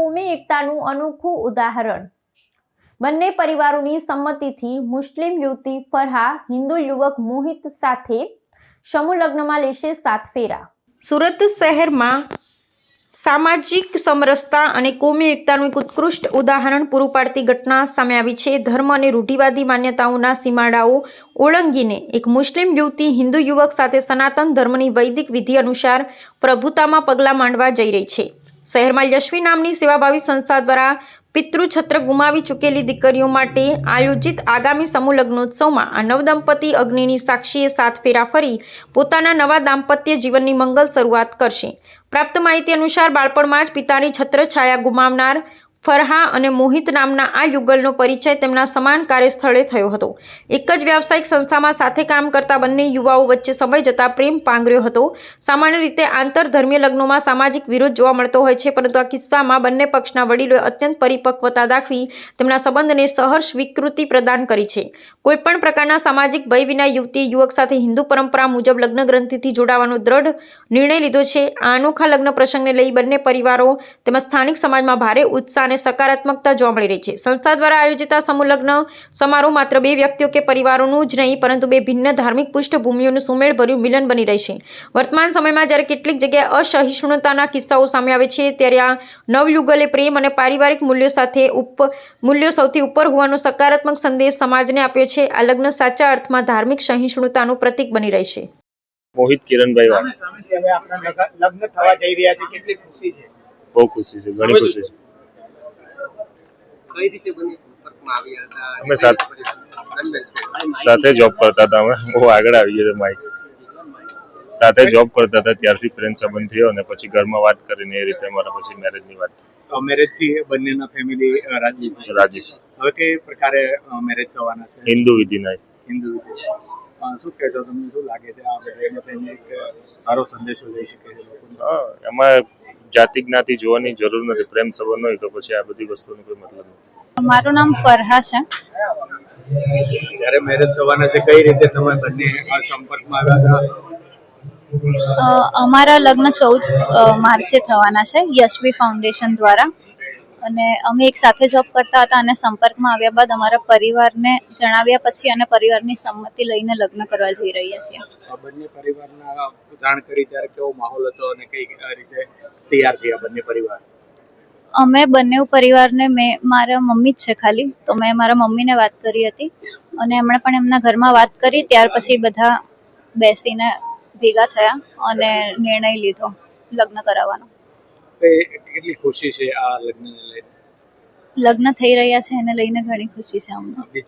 કોમી એકતાનું અનોખું ઉદાહરણ। બંને પરિવારોની સંમતિથી મુસ્લિમ યુવતી ફરહા હિન્દુ યુવક મોહિત સાથે સમૂહ લગ્નમાં લેશે 7 ફેરા। સુરત શહેરમાં સામાજિક સમરસતા અને કોમી એકતાનું એક ઉત્કૃષ્ટ ઉદાહરણ પૂરું પાડતી ઘટના સામે આવી છે। ધર્મ અને રૂઢિવાદી માન્યતાઓના સીમાડાઓ ઓળંગીને એક મુસ્લિમ યુવતી હિન્દુ યુવક સાથે સનાતન ધર્મની વૈદિક વિધિ અનુસાર પ્રભુતામાં પગલાં માંડવા જઈ રહી છે। શહેરમાં યશવી નામની સેવાભાવી સંસ્થા દ્વારા પિતૃછત્ર ગુમાવી ચૂકેલી દીકરીઓ માટે આયોજિત આગામી સમૂહ લગ્નોત્સવમાં આ નવદંપતિ અગ્નિની સાક્ષીએ 7 ફેરા ફરી પોતાના નવા દાંપત્ય જીવનની મંગલ શરૂઆત કરશે। પ્રાપ્ત માહિતી અનુસાર બાળપણમાં જ પિતાની છત્રછાયા ગુમાવનાર ફરહા અને મોહિત નામના આ યુગલનો પરિચય તેમના સમાન કાર્યસ્થળે થયો હતો। એક જ વ્યાવસાયિક સંસ્થામાં સાથે કામ કરતા બંને યુવાઓ વચ્ચે સમય જતાં પ્રેમ પાંગર્યો હતો। સામાન્ય રીતે આંતરધર્મીય લગ્નોમાં સામાજિક વિરોધ જોવા મળતો હોય છે, પરંતુ આ કિસ્સામાં બંને પક્ષના વડીલોએ અત્યંત પરિપક્વતા દાખવી તેમના સંબંધને સહર્ષ સ્વીકૃતિ પ્રદાન કરી છે। કોઈપણ પ્રકારના સામાજિક ભય વિના યુવતીએ યુવક સાથે હિન્દુ પરંપરા મુજબ લગ્ન ગ્રંથિથી જોડાવાનો દ્રઢ નિર્ણય લીધો છે। આ અનોખા લગ્ન પ્રસંગને લઈ બંને પરિવારો તેમજ સ્થાનિક સમાજમાં ભારે ઉત્સાહ અને સકારાત્મકતા જોવા મળી રહી છે। સંસ્થા દ્વારા આયોજિત આ સમૂહ લગ્ન સમારોહ માત્ર 2 વ્યક્તિઓ કે પરિવારોનું જ નહીં, પરંતુ 2 ભિન્ન ધાર્મિક પૃષ્ઠભૂમિઓનું સુમેળભર્યું મિલન બની રહેશે। વર્તમાન સમયમાં જ્યારે કેટલીક જગ્યાએ અસહિષ્ણુતાના કિસ્સાઓ સામે આવે છે, ત્યારે આ નવયુગલે પ્રેમ અને પારિવારિક મૂલ્યો સૌથી ઉપર હોવાનો સકારાત્મક સંદેશ સમાજને આપ્યો છે। આ લગ્ન સાચા અર્થમાં ધાર્મિક સહિષ્ણુતાનું પ્રતીક બની રહેશે। મોહિત કિરણભાઈ લગ્ન થવા જઈ રહ્યા છે, કેટલી ખુશી છે? બહુ ખુશી છે, ઘણી ખુશી છે। કઈ રીતે બંને સંપર્કમાં આવ્યા હતા? અમે સાથે જોબ કરતા હતા। અમે બહુ આગળ આવી ગયા માઇક સાથે જોબ કરતા હતા, ત્યારથી પ્રેમ સંબંધ થયો અને પછી ઘરમાં વાત કરીને એ રીતે અમારા પછી મેરેજની વાત થઈ। મેરેજ થી બંનેના ફેમિલી રાજી રાજી છે। હવે કઈ પ્રકારે મેરેજ થવાના છે? હિન્દુ વિધિના। હિન્દુ વિધિ। શું કહેશો, તમને શું લાગે છે આ બધાને થઈને એક સારો સંદેશો લઈ શકે છે લોકોને? એમાં જાતિ જ્ઞાતિ જોવાની જરૂર નથી, પ્રેમ સંબંધ હોય તો પછી આ બધી વસ્તુનો કોઈ મતલબ નથી। મારું નામ ફરહા છે। જ્યારે મેરેજ થવાના છે, કઈ રીતે તમે બંને સંપર્કમાં આવ્યા હતા? અમારા લગ્ન 14 માર્ચે થવાના છે યશવી ફાઉન્ડેશન દ્વારા, અને અમે એક સાથે જોબ કરતા હતા અને સંપર્કમાં આવ્યા બાદ અમારા પરિવારને જણાવ્યા પછી અને પરિવારની સંમતિ લઈને લગ્ન કરવા જઈ રહ્યા છીએ। બંને પરિવારના જાણ કરી ત્યારે કેવો માહોલ હતો અને કઈ રીતે તૈયાર થયા બંને પરિવાર? અમે બંને પરિવારને મારા મમ્મી જ છે ખાલી, તો મેં મારા મમ્મીને વાત કરી હતી અને એમણે પણ એમના ઘરમાં વાત કરી। ત્યાર પછી બધા બેસીને ભેગા થયા અને નિર્ણય લીધો લગ્ન કરાવવાનો। કેટલી ખુશી છે આ લગ્નને લઈને? લગ્ન થઈ રહ્યા છે એને લઈને ઘણી ખુશી છે અમને।